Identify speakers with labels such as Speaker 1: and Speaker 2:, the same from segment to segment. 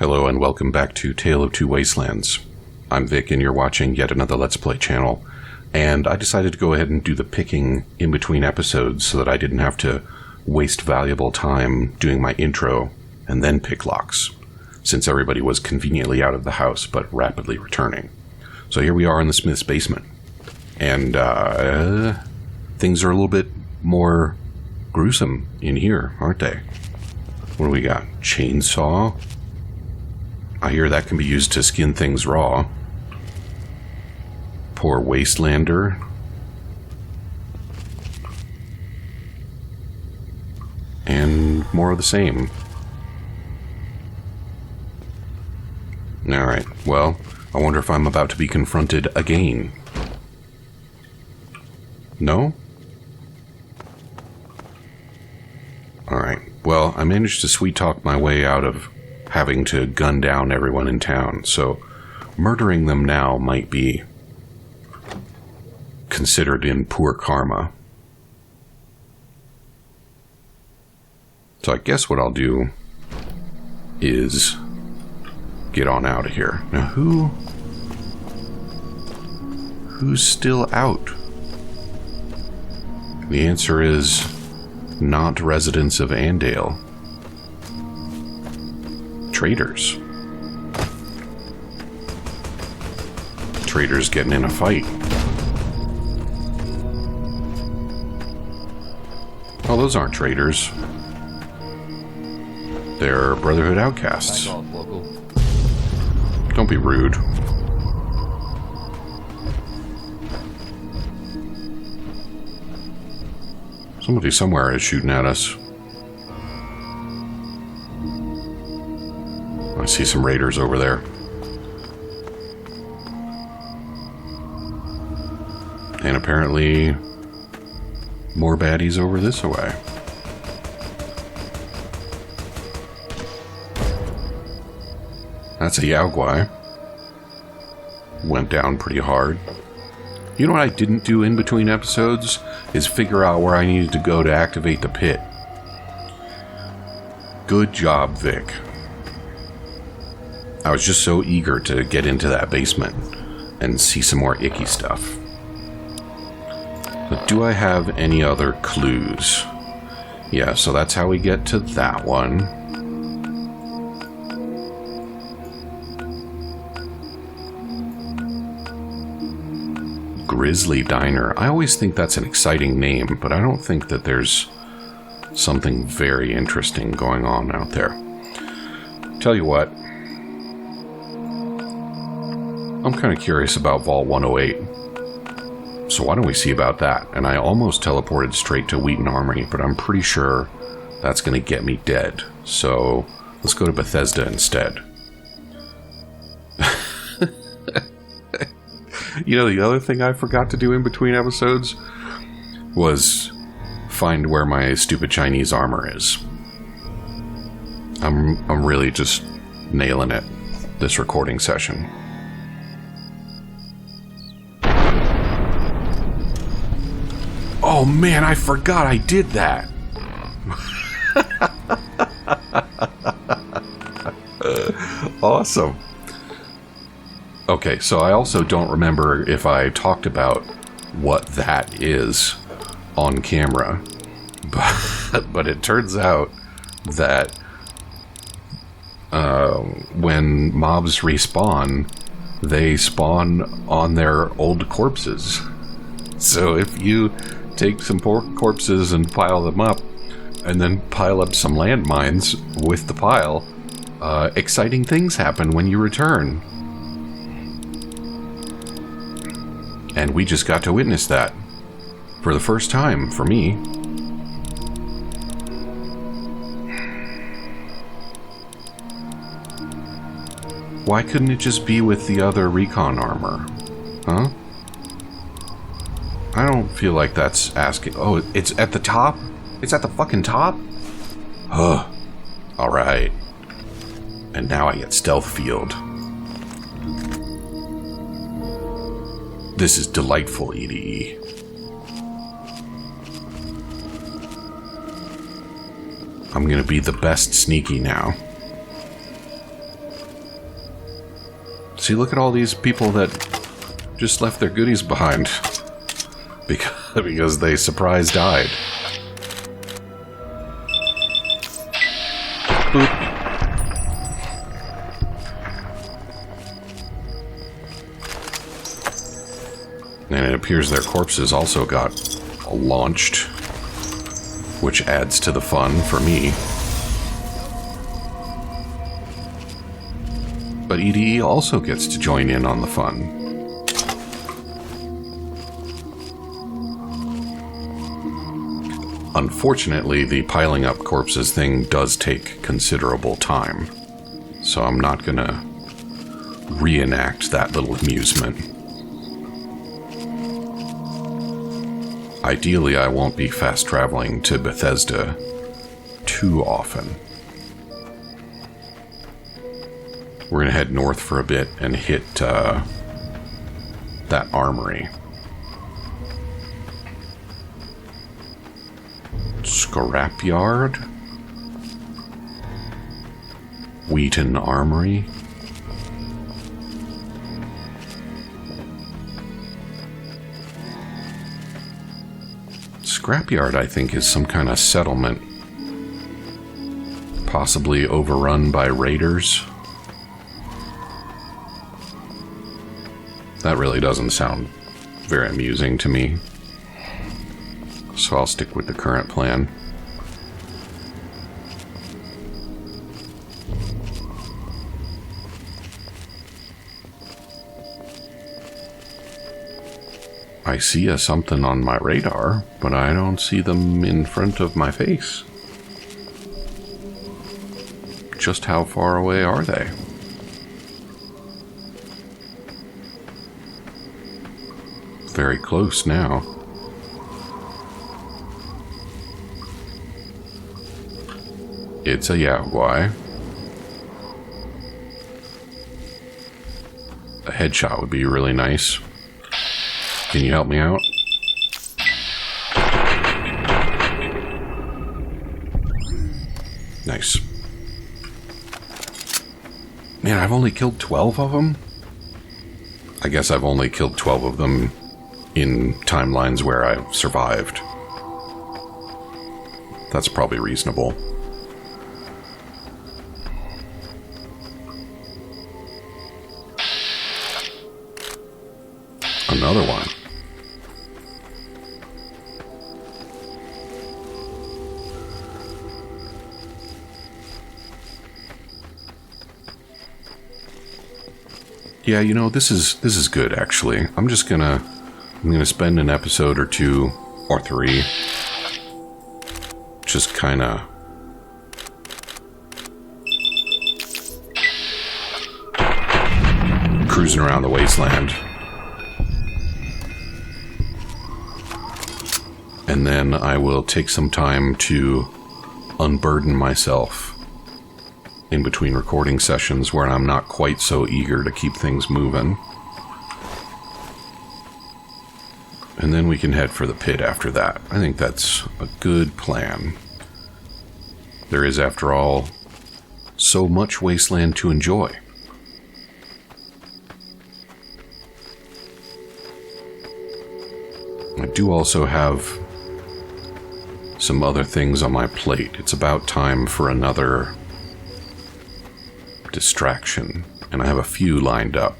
Speaker 1: Hello and welcome back to Tale of Two Wastelands. I'm Vic and you're watching yet another Let's Play channel, and I decided to go ahead and do the picking in between episodes so that I didn't have to waste valuable time doing my intro and then pick locks, since everybody was conveniently out of the house but rapidly returning. So here we are in the Smith's basement, and things are a little bit more gruesome in here, aren't they? What do we got? Chainsaw? I hear that can be used to skin things raw. Poor Wastelander. And more of the same. Alright, well, I wonder if I'm about to be confronted again. No? Alright, well, I managed to sweet-talk my way out of having to gun down everyone in town, so murdering them now might be considered in poor karma. So I guess what I'll do is get on out of here. Now who's still out? The answer is not residents of Andale. Traitors. Traitors getting in a fight. Oh, those aren't traitors. They're Brotherhood outcasts. Don't be rude. Somebody somewhere is shooting at us. I see some raiders over there. And apparently more baddies over this way. That's a Yaogwai. Went down pretty hard. You know what I didn't do in between episodes? Is figure out where I needed to go to activate the pit. Good job, Vic. I was just so eager to get into that basement and see some more icky stuff. But do I have any other clues? Yeah, so that's how we get to that one. Grizzly Diner. I always think that's an exciting name, but I don't think that there's something very interesting going on out there. Tell you what, I'm kind of curious about Vault 108. So why don't we see about that? And I almost teleported straight to Wheaton Armory, but I'm pretty sure that's going to get me dead. So let's go to Bethesda instead. You know, the other thing I forgot to do in between episodes was find where my stupid Chinese armor is. I'm really just nailing it this recording session. Oh man, I forgot I did that. Awesome. Okay, so I also don't remember if I talked about what that is on camera, but it turns out that when mobs respawn, they spawn on their old corpses. So if you take some corpses and pile them up, and then pile up some landmines with the pile, exciting things happen when you return. And we just got to witness that for the first time for me. Why couldn't it just be with the other recon armor? Huh? I don't feel like that's asking. Oh, it's at the top? It's at the fucking top? Huh. Alright. And now I get stealth field. This is delightful, EDE. I'm gonna be the best sneaky now. See, look at all these people that just left their goodies behind because they surprise died. Boop. And it appears their corpses also got launched, which adds to the fun for me. But EDE also gets to join in on the fun. Unfortunately, the piling up corpses thing does take considerable time, so I'm not gonna reenact that little amusement. Ideally, I won't be fast traveling to Bethesda too often. We're gonna head north for a bit and hit that armory. Scrapyard? Wheaton Armory? Scrapyard, I think, is some kind of settlement. Possibly overrun by raiders. That really doesn't sound very amusing to me. So I'll stick with the current plan. I see something on my radar, but I don't see them in front of my face. Just how far away are they? Very close now. It's a Yaogwai. A headshot would be really nice. Can you help me out? Nice. Man, I've only killed 12 of them? I guess I've only killed 12 of them in timelines where I've survived. That's probably reasonable. Another one. Yeah, you know, this is good actually. I'm gonna spend an episode or two or three just kinda cruising around the wasteland. And then I will take some time to unburden myself in between recording sessions where I'm not quite so eager to keep things moving. And then we can head for the pit after that. I think that's a good plan. There is, after all, so much wasteland to enjoy. I do also have some other things on my plate. It's about time for another distraction, and I have a few lined up.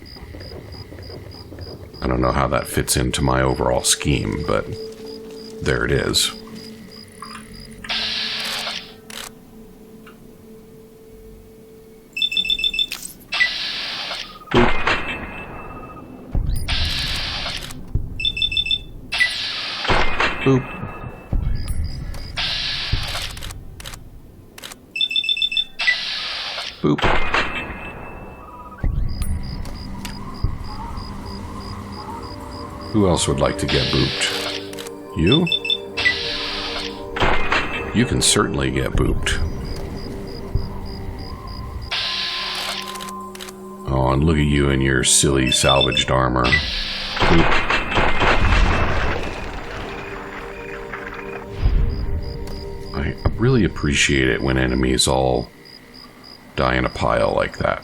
Speaker 1: I don't know how that fits into my overall scheme, but there it is. Boop. Boop. Boop. Who else would like to get booped? You? You can certainly get booped. Oh, and look at you in your silly salvaged armor. Boop. I really appreciate it when enemies all die in a pile like that.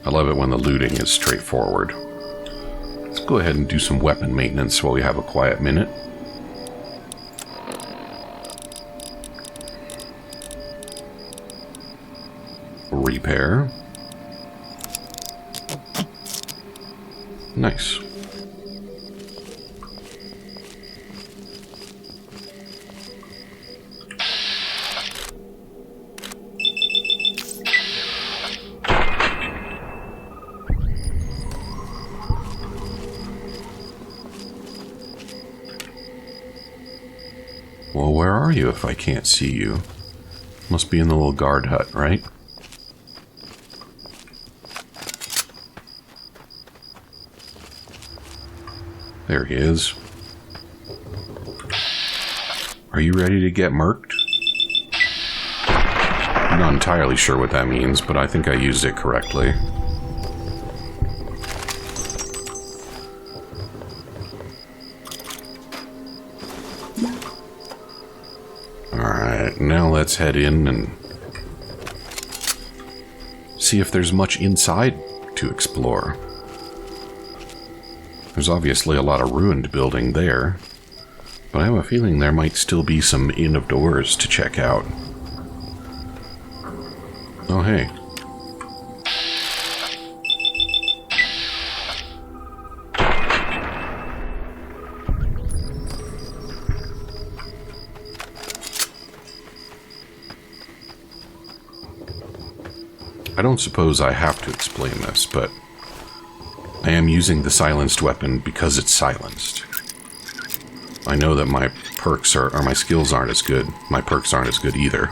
Speaker 1: I love it when the looting is straightforward. Let's go ahead and do some weapon maintenance while we have a quiet minute. Repair. Nice. Well, where are you if I can't see you? Must be in the little guard hut, right? There he is. Are you ready to get murked? I'm not entirely sure what that means, but I think I used it correctly. Alright, now let's head in and see if there's much inside to explore. There's obviously a lot of ruined building there, but I have a feeling there might still be some inn of doors to check out. Oh, hey. I don't suppose I have to explain this, but I am using the silenced weapon because it's silenced. I know that my perks or my skills aren't as good. My perks aren't as good either.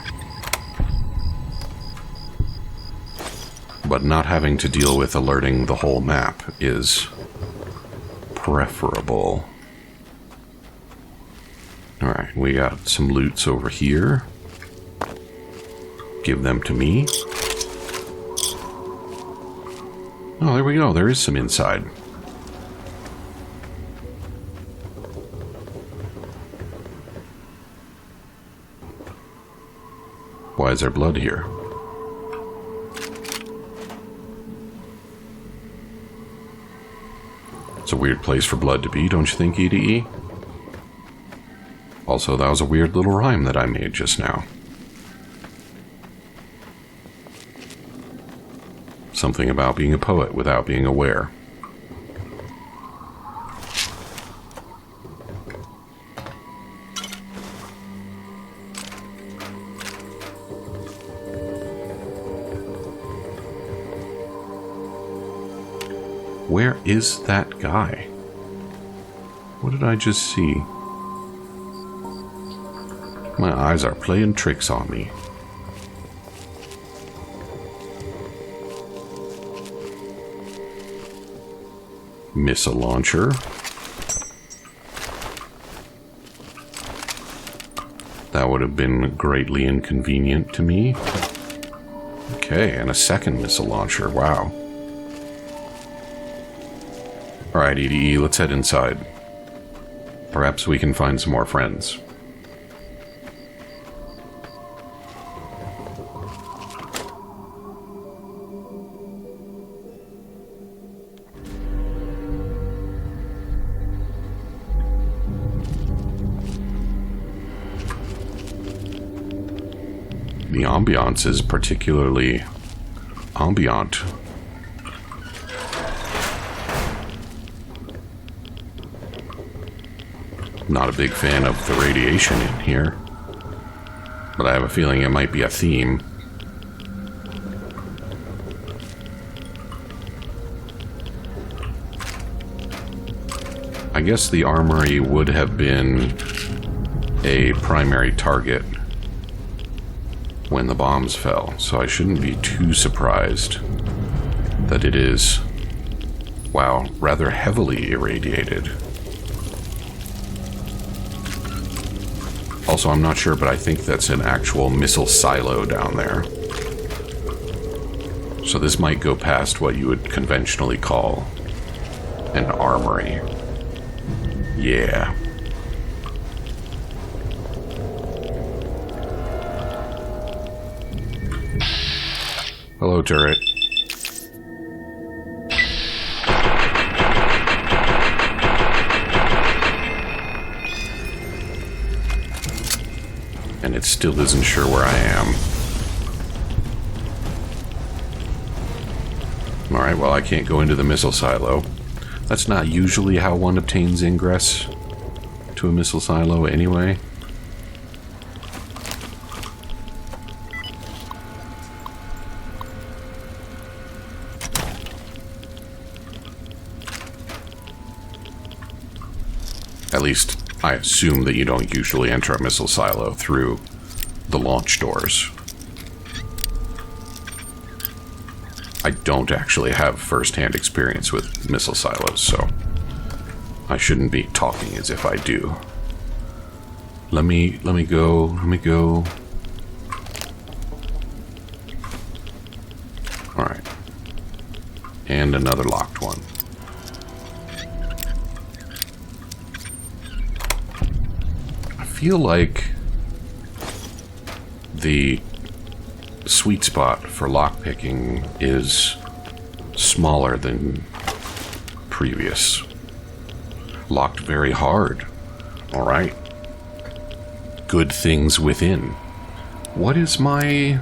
Speaker 1: But not having to deal with alerting the whole map is preferable. Alright, we got some loots over here. Give them to me. Oh, there we go. There is some inside. Why is there blood here? It's a weird place for blood to be, don't you think, EDE? Also, that was a weird little rhyme that I made just now. Something about being a poet without being aware. Where is that guy? What did I just see? My eyes are playing tricks on me. Missile launcher. That would have been greatly inconvenient to me. Okay, and a second missile launcher. Wow. Alright, EDE, let's head inside. Perhaps we can find some more friends. The ambiance is particularly ambient. Not a big fan of the radiation in here, but I have a feeling it might be a theme. I guess the armory would have been a primary target when the bombs fell, so I shouldn't be too surprised that it is, wow, rather heavily irradiated. Also, I'm not sure, but I think that's an actual missile silo down there. So this might go past what you would conventionally call an armory. Yeah. Hello, turret. And it still isn't sure where I am. Alright, well, I can't go into the missile silo. That's not usually how one obtains ingress to a missile silo anyway. At least, I assume that you don't usually enter a missile silo through the launch doors. I don't actually have first-hand experience with missile silos, so I shouldn't be talking as if I do. Let me go. Alright. And another locked one. I feel like the sweet spot for lockpicking is smaller than previous. Locked very hard. Alright. Good things within. What is my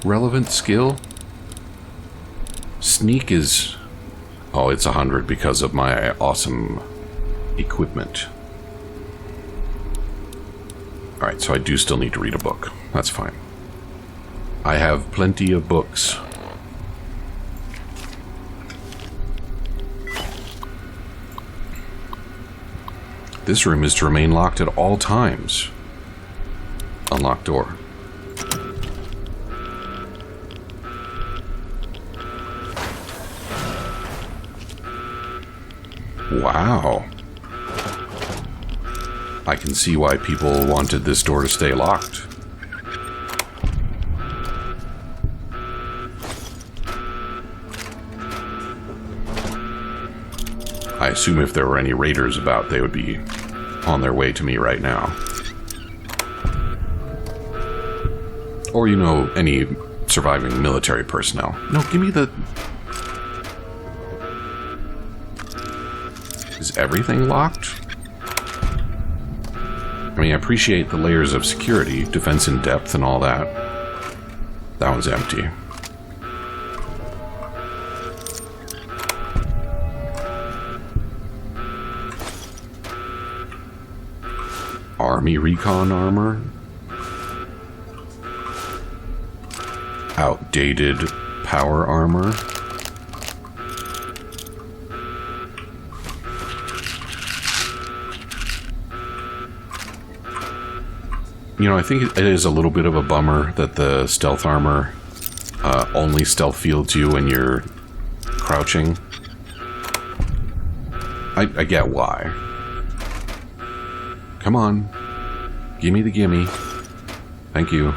Speaker 1: relevant skill? Sneak is... oh, it's 100 because of my awesome equipment. Alright, so I do still need to read a book. That's fine. I have plenty of books. This room is to remain locked at all times. Unlocked door. Wow. I can see why people wanted this door to stay locked. I assume if there were any raiders about, they would be on their way to me right now. Or, you know, any surviving military personnel. No, give me the... Is everything locked? I mean, I appreciate the layers of security, defense in depth and all that. That one's empty. Army recon armor. Outdated power armor. You know, I think it is a little bit of a bummer that the stealth armor only stealth fields you when you're crouching. I get why. Come on. Gimme the gimme. Thank you.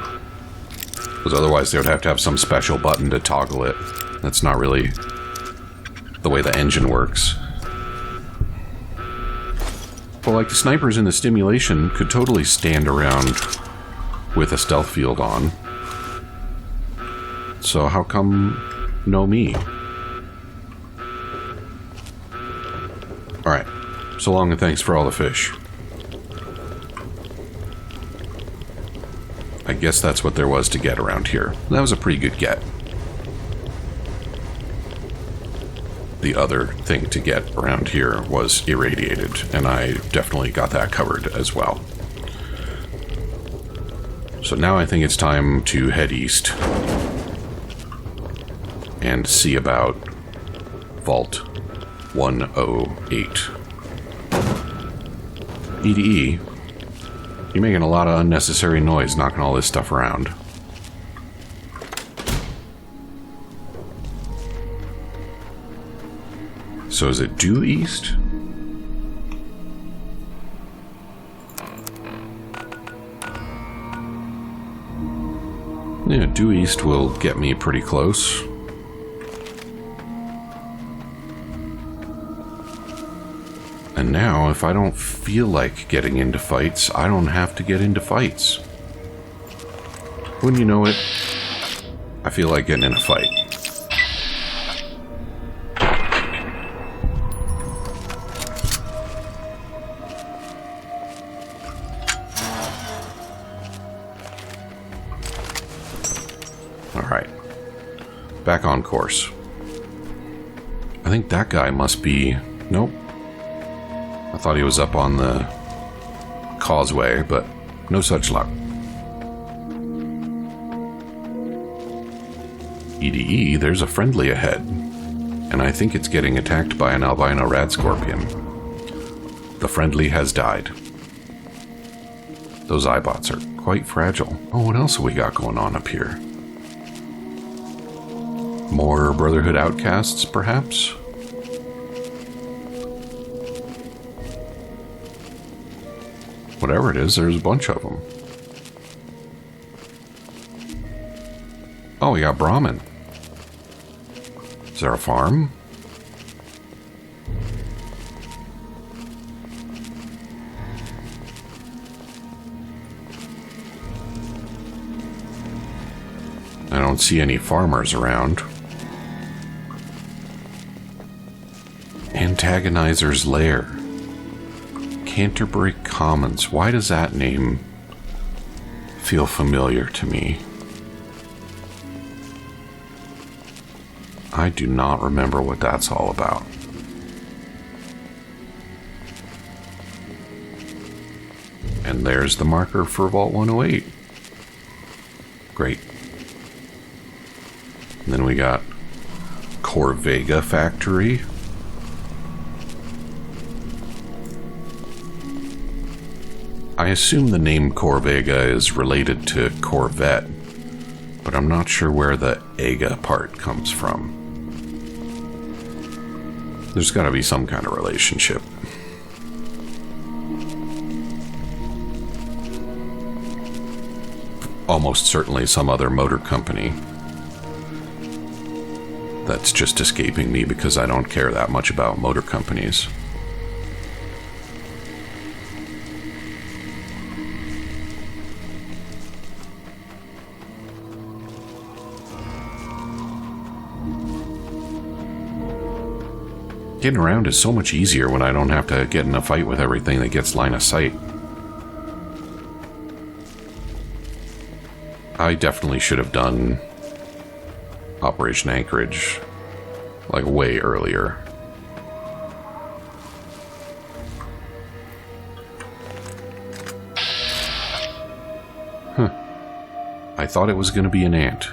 Speaker 1: Because otherwise they would have to have some special button to toggle it. That's not really the way the engine works. Well, like the snipers in the stimulation could totally stand around with a stealth field on. So how come no me? Alright. So long and thanks for all the fish. I guess that's what there was to get around here. That was a pretty good get. The other thing to get around here was irradiated, and I definitely got that covered as well. So now I think it's time to head east and see about Vault 108. EDE, you're making a lot of unnecessary noise knocking all this stuff around. So is it due east? Yeah, due east will get me pretty close. And now, if I don't feel like getting into fights, I don't have to get into fights. Wouldn't you know it, I feel like getting in a fight. Alright. Back on course. I think that guy must be... Nope. I thought he was up on the causeway, but no such luck. EDE, there's a friendly ahead. And I think it's getting attacked by an albino rad scorpion. The friendly has died. Those eyebots are quite fragile. Oh, what else have we got going on up here? More Brotherhood outcasts, perhaps? Whatever it is, there's a bunch of them. Oh, we got Brahmin. Is there a farm? I don't see any farmers around. Antagonizer's Lair. Canterbury Commons. Why does that name feel familiar to me? I do not remember what that's all about. And there's the marker for Vault 108. Great. And then we got Corvega Factory. I assume the name Corvega is related to Corvette, but I'm not sure where the Ega part comes from. There's got to be some kind of relationship. Almost certainly some other motor company. That's just escaping me because I don't care that much about motor companies. Getting around is so much easier when I don't have to get in a fight with everything that gets line of sight. I definitely should have done Operation Anchorage like way earlier. Huh. I thought it was going to be an ant.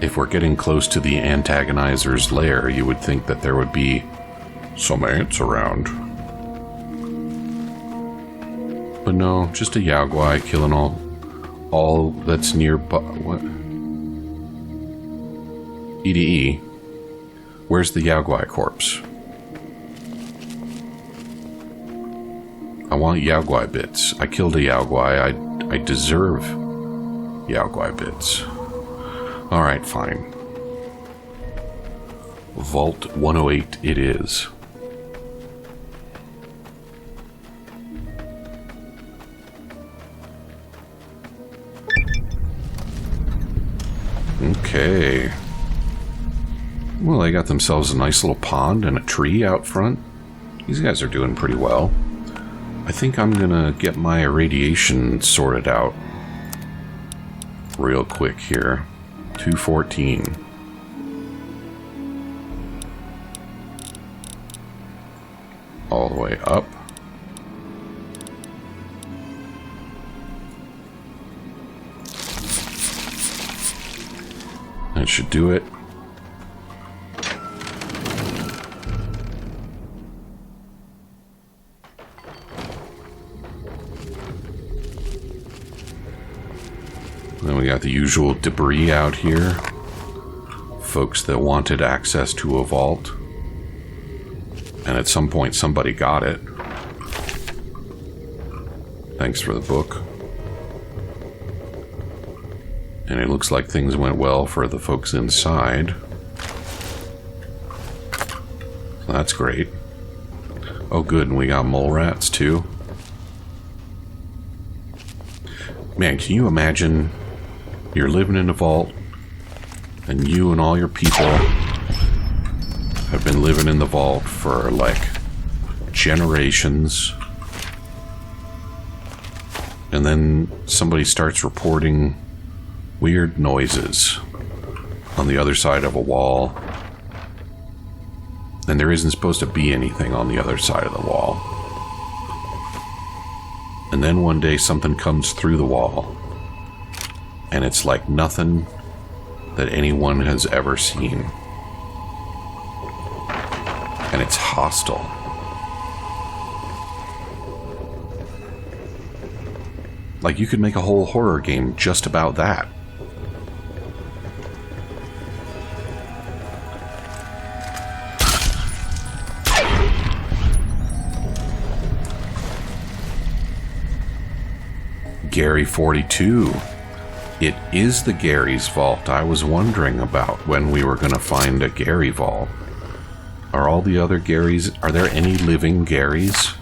Speaker 1: If we're getting close to the antagonizer's lair, you would think that there would be some ants around. But no, just a Yaoguai killing all that's nearby. What? EDE. Where's the Yaoguai corpse? I want Yaoguai bits. I killed a Yaoguai. I deserve Yaoguai bits. Alright, fine. Vault 108 it is. Okay. Well, they got themselves a nice little pond and a tree out front. These guys are doing pretty well. I think I'm gonna get my irradiation sorted out real quick here. 214. All the way up. That should do it. Then we got the usual debris out here. Folks that wanted access to a vault. And at some point somebody got it. Thanks for the book. And it looks like things went well for the folks inside. So that's great. Oh good, and we got mole rats too. Man, can you imagine you're living in a vault and you and all your people have been living in the vault for like generations. And then somebody starts reporting weird noises on the other side of a wall. And there isn't supposed to be anything on the other side of the wall. And then one day something comes through the wall. And it's like nothing that anyone has ever seen. And it's hostile. Like, you could make a whole horror game just about that. Gary 42. It is the Gary's vault I was wondering about when we were going to find a Gary vault. Are all the other Garys... Are there any living Garys?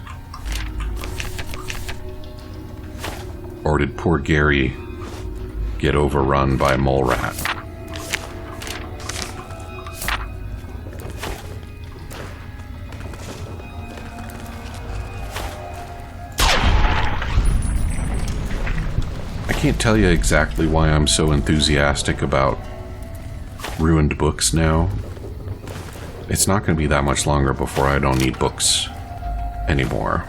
Speaker 1: Or did poor Gary get overrun by a mole rat? I can't tell you exactly why I'm so enthusiastic about ruined books now. It's not going to be that much longer before I don't need books anymore.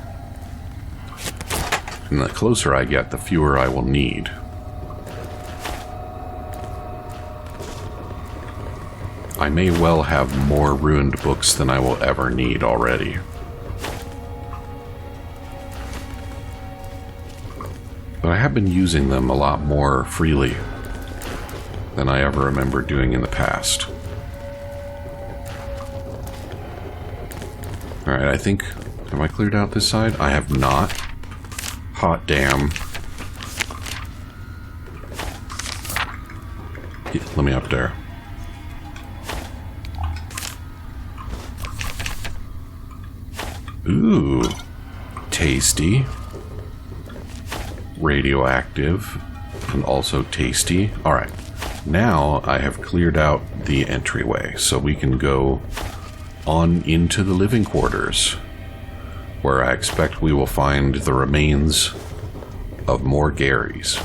Speaker 1: And the closer I get, the fewer I will need. I may well have more ruined books than I will ever need already. But I have been using them a lot more freely than I ever remember doing in the past. Alright, I think... Have I cleared out this side? I have not. Hot damn. Yeah, let me up there. Ooh. Tasty. Radioactive. And also tasty. Alright. Now I have cleared out the entryway, so we can go on into the living quarters, where I expect we will find the remains of more Garys.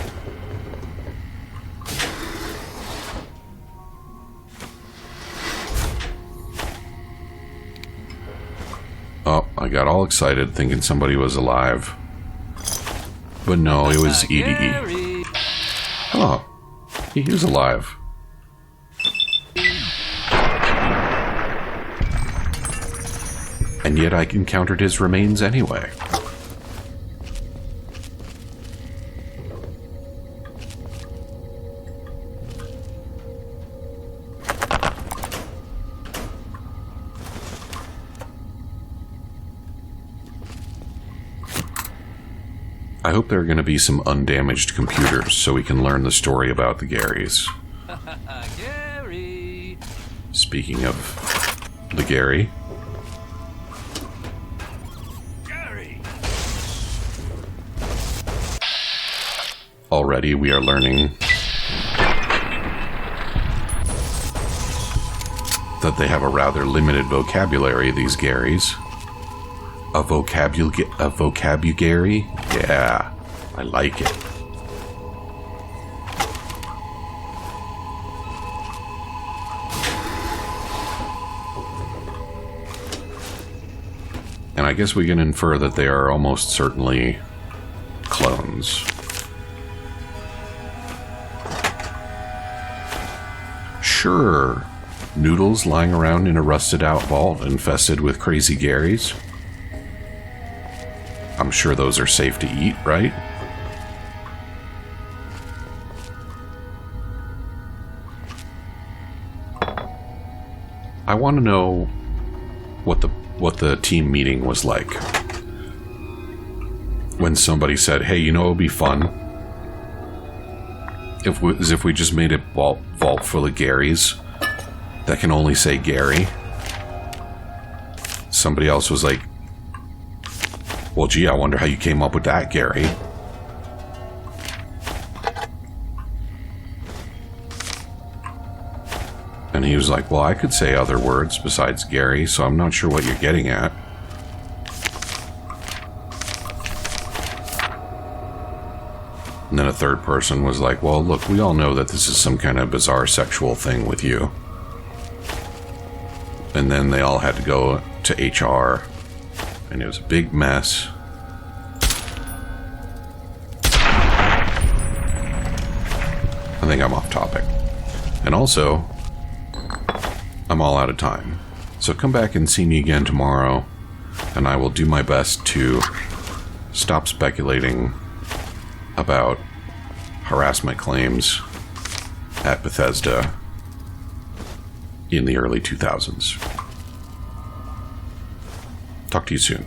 Speaker 1: Oh, I got all excited thinking somebody was alive. But no, it was EDE. Oh, he is alive. And yet I encountered his remains anyway. I hope there are going to be some undamaged computers so we can learn the story about the Garys. Gary. Speaking of the Gary. Already we are learning that they have a rather limited vocabulary, these Garys. A vocabulary? Yeah, I like it. And I guess we can infer that they are almost certainly clones. Sure, noodles lying around in a rusted out vault infested with crazy Garys. I'm sure those are safe to eat, right? I want to know what the team meeting was like. When somebody said, hey, you know what would be fun? If we just made a vault full of Garys that can only say Gary. Somebody else was like, well, gee, I wonder how you came up with that, Gary. And he was like, well, I could say other words besides Gary, so I'm not sure what you're getting at. then a third person was like, well, look, we all know that this is some kind of bizarre sexual thing with you. And then they all had to go to HR, and it was a big mess. I think I'm off topic. And also, I'm all out of time. So come back and see me again tomorrow, and I will do my best to stop speculating about harassment claims at Bethesda in the early 2000s. Talk to you soon.